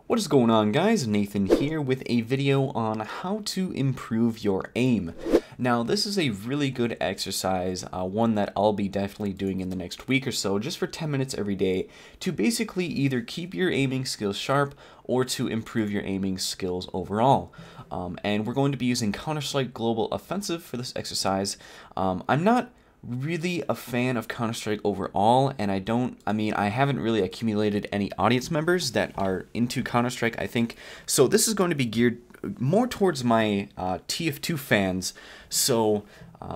What is going on, guys? Nathan here with a video on how to improve your aim. Now, this is a really good exercise, one that I'll be definitely doing in the next week or so, just for 10 minutes every day, to basically either keep your aiming skills sharp or to improve your aiming skills overall. And we're going to be using Counter-Strike Global Offensive for this exercise. I'm not really a fan of Counter-Strike overall, and I haven't really accumulated any audience members that are into Counter-Strike, I think. So this is going to be geared more towards my TF2 fans. So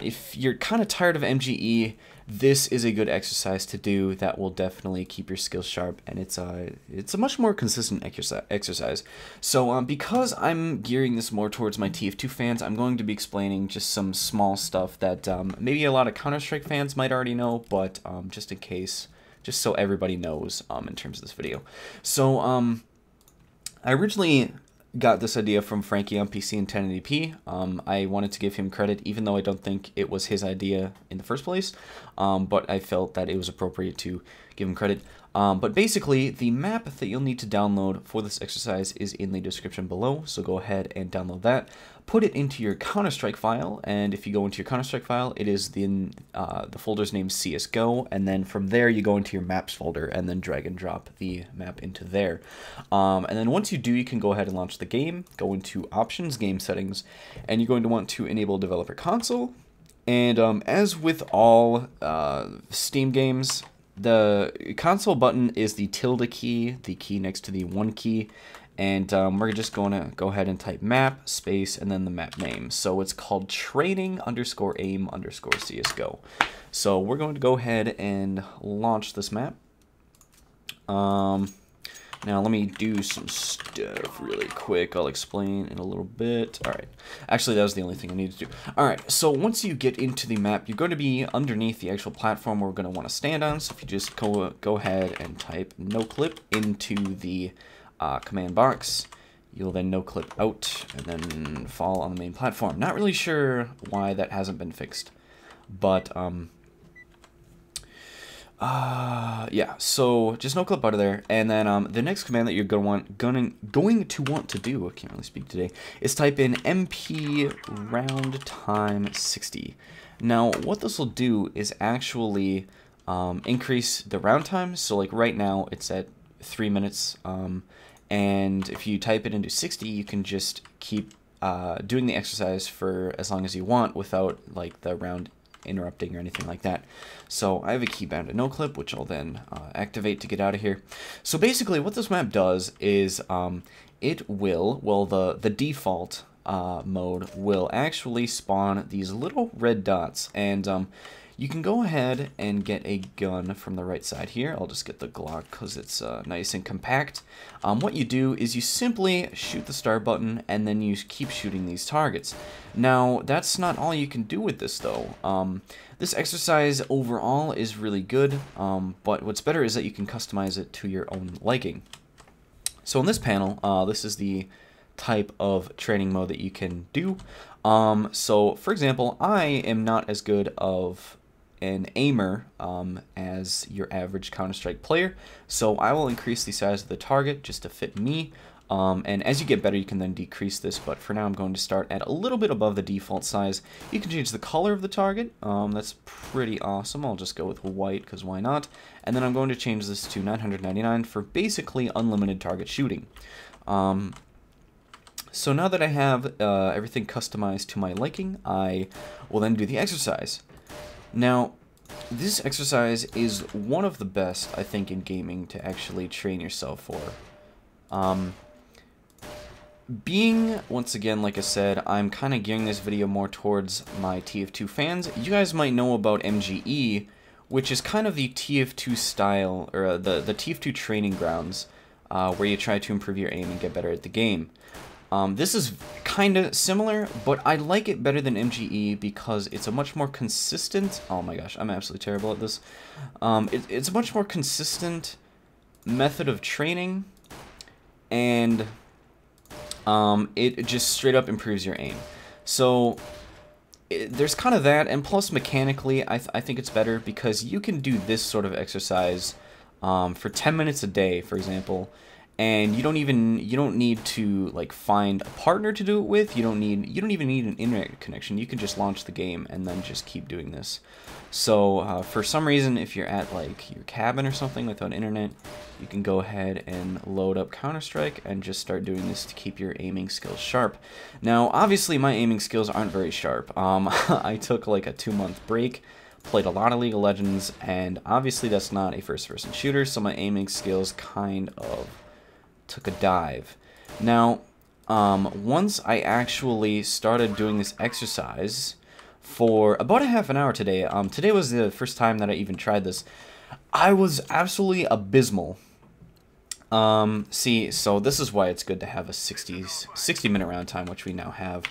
if you're kind of tired of MGE, this is a good exercise to do that will definitely keep your skills sharp, and it's a much more consistent exercise. So because I'm gearing this more towards my TF2 fans, I'm going to be explaining just some small stuff that maybe a lot of Counter-Strike fans might already know, but just in case, just so everybody knows in terms of this video. So I originally got this idea from Frankie on PC in 1080p. I wanted to give him credit, even though I don't think it was his idea in the first place, but I felt that it was appropriate to give him credit. But basically, the map that you'll need to download for this exercise is in the description below, so go ahead and download that. Put it into your Counter-Strike file, and if you go into your Counter-Strike file, it is the folder's name CSGO, and then from there you go into your maps folder, and then drag and drop the map into there. And then once you do, you can go ahead and launch the game, go into Options, Game Settings, and you're going to want to enable Developer Console. And as with all Steam games, the console button is the tilde key, the key next to the 1 key, and we're just going to go ahead and type map, space, and then the map name. So it's called training_aim_CSGO. So we're going to go ahead and launch this map. Now let me do some stuff really quick. I'll explain in a little bit. Alright, actually that was the only thing I needed to do. Alright, so once you get into the map, you're going to be underneath the actual platform we're going to want to stand on. So if you just go ahead and type noclip into the command box, you'll then noclip out and then fall on the main platform. Not really sure why that hasn't been fixed, but yeah, so just no clip out of there, and then the next command that you're going to want to do, I can't really speak today, is type in MP round time 60. Now, what this will do is actually increase the round time. So like right now it's at 3 minutes, and if you type it into 60, you can just keep doing the exercise for as long as you want without like the round interrupting or anything like that. So I have a key bound to noclip, which I'll then activate to get out of here. So basically what this map does is it will, well, the default mode will actually spawn these little red dots, and you can go ahead and get a gun from the right side here. I'll just get the Glock because it's nice and compact. What you do is you simply shoot the start button, and then you keep shooting these targets. Now, that's not all you can do with this, though. This exercise overall is really good, but what's better is that you can customize it to your own liking. So in this panel, this is the type of training mode that you can do. So, for example, I am not as good of an aimer as your average Counter-Strike player, so I will increase the size of the target just to fit me, and as you get better you can then decrease this, but for now I'm going to start at a little bit above the default size. You can change the color of the target, that's pretty awesome. I'll just go with white because why not, and then I'm going to change this to 999 for basically unlimited target shooting. So now that I have everything customized to my liking, I will then do the exercise. Now, this exercise is one of the best, I think, in gaming to actually train yourself for. Once again, like I said, I'm kind of gearing this video more towards my TF2 fans. You guys might know about MGE, which is kind of the TF2 style, or the TF2 training grounds, where you try to improve your aim and get better at the game. This is kind of similar, but I like it better than MGE because it's a much more consistent... Oh my gosh, I'm absolutely terrible at this. It's a much more consistent method of training, and it just straight up improves your aim. So there's kind of that, and plus mechanically, I think it's better because you can do this sort of exercise for 10 minutes a day, for example, and you don't need to like find a partner to do it with. You don't even need an internet connection. You can just launch the game and then just keep doing this. So for some reason, if you're at like your cabin or something without internet, you can go ahead and load up Counter-Strike and just start doing this to keep your aiming skills sharp. Now, obviously, my aiming skills aren't very sharp. I took like a 2-month break, played a lot of League of Legends, and obviously that's not a first-person shooter, so my aiming skills kind of took a dive. Now, once I actually started doing this exercise for about a half an hour today, today was the first time that I even tried this, I was absolutely abysmal. See, so this is why it's good to have a 60-minute round time, which we now have.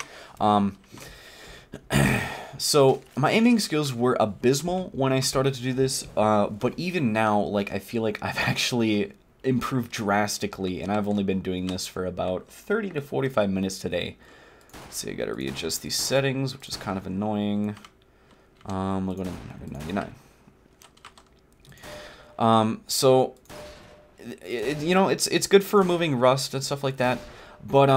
So my aiming skills were abysmal when I started to do this, but even now, like, I feel like I've actually improved drastically, and I've only been doing this for about 30 to 45 minutes today. Let's see, I gotta readjust these settings, which is kind of annoying. We'll go to 199. So, you know, it's good for removing rust and stuff like that, but,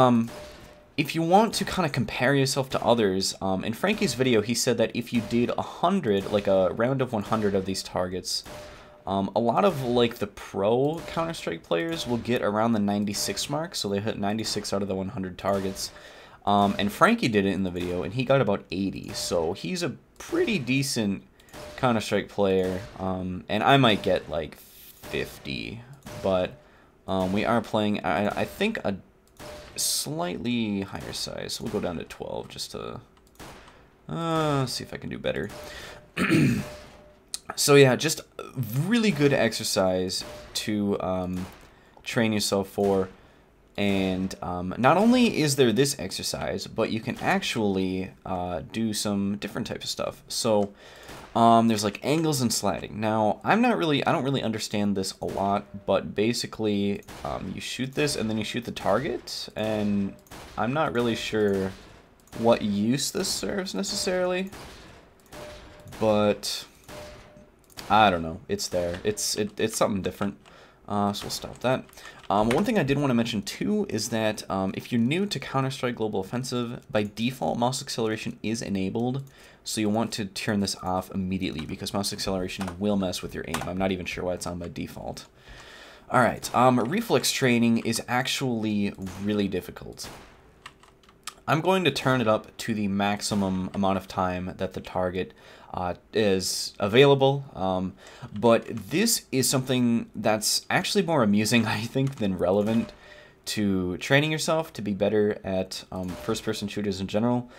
if you want to kind of compare yourself to others, in Frankie's video, he said that if you did 100, like a round of 100 of these targets, a lot of, like, the pro Counter-Strike players will get around the 96 mark, so they hit 96 out of the 100 targets. And Frankie did it in the video, and he got about 80, so he's a pretty decent Counter-Strike player, and I might get, like, 50, but we are playing, I think, a slightly higher size, so we'll go down to 12 just to see if I can do better. So yeah, just really good exercise to train yourself for. And not only is there this exercise, but you can actually do some different types of stuff. So there's like angles and sliding. Now, I don't really understand this a lot, but basically you shoot this and then you shoot the target, and I'm not really sure what use this serves necessarily, but I don't know. It's there. It's something different. So we'll stop that. One thing I did want to mention too is that if you're new to Counter-Strike Global Offensive, by default mouse acceleration is enabled, so you want to turn this off immediately because mouse acceleration will mess with your aim. I'm not even sure why it's on by default. Alright, reflex training is actually really difficult. I'm going to turn it up to the maximum amount of time that the target is available, but this is something that's actually more amusing, I think, than relevant to training yourself to be better at first-person shooters in general.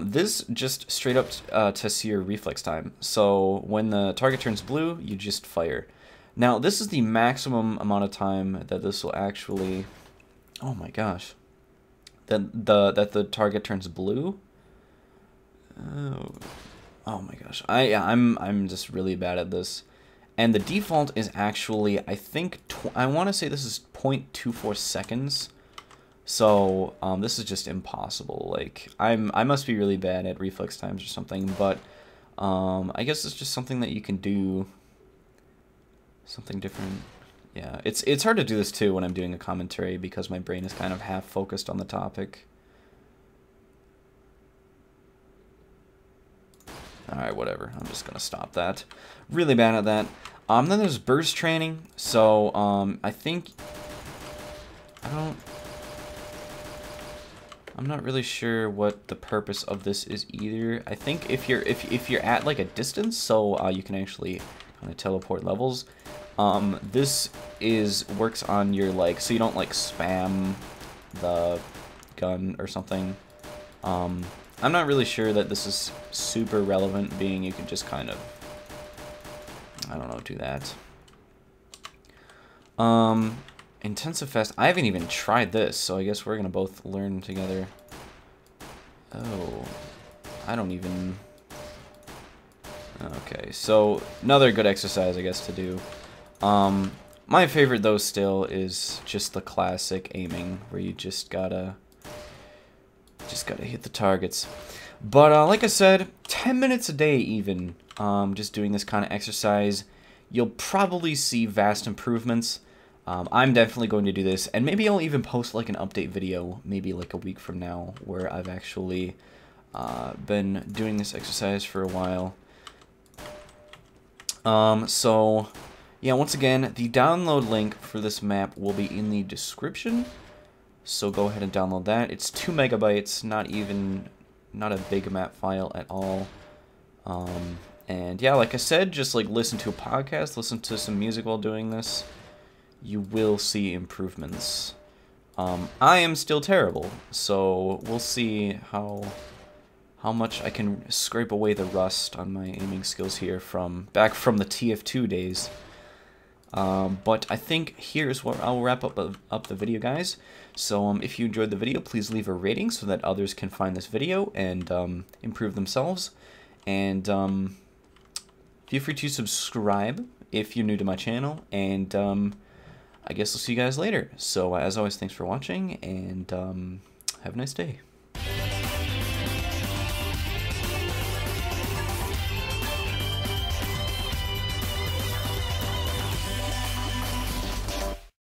This just straight up tests your reflex time. So when the target turns blue, you just fire. Now, this is the maximum amount of time that this will actually... Oh my gosh. That the target turns blue? Oh my gosh. I'm just really bad at this. And the default is actually, I think, I want to say this is 0.24 seconds. So, this is just impossible. Like, I must be really bad at reflex times or something, but I guess it's just something that you can do something different. Yeah, it's hard to do this too when I'm doing a commentary because my brain is kind of half focused on the topic. Alright, whatever. I'm just gonna stop that. Really bad at that. Then there's burst training. So, I think... I'm not really sure what the purpose of this is either. I think if you're at like a distance, so you can actually kind of teleport levels. This works on your, like, so you don't like spam the gun or something. I'm not really sure that this is super relevant, being you can just kind of, I don't know, do that. Intensive fast, I haven't even tried this, so I guess we're gonna both learn together. Oh, I don't even... Okay, so another good exercise, I guess, to do. My favorite, though, still is just the classic aiming, where you just gotta hit the targets. But like I said, 10 minutes a day even, just doing this kind of exercise, you'll probably see vast improvements. I'm definitely going to do this, and maybe I'll even post like an update video, maybe like a week from now, where I've actually been doing this exercise for a while. So yeah, once again, the download link for this map will be in the description. So go ahead and download that. It's 2 megabytes, not a big map file at all. And yeah, like I said, just like listen to a podcast, listen to some music while doing this. You will see improvements. I am still terrible, so we'll see how much I can scrape away the rust on my aiming skills here back from the TF2 days. But I think here's where I'll wrap up the video, guys. So if you enjoyed the video, please leave a rating so that others can find this video and improve themselves. And feel free to subscribe if you're new to my channel. And I guess I'll see you guys later. So as always, thanks for watching, and have a nice day.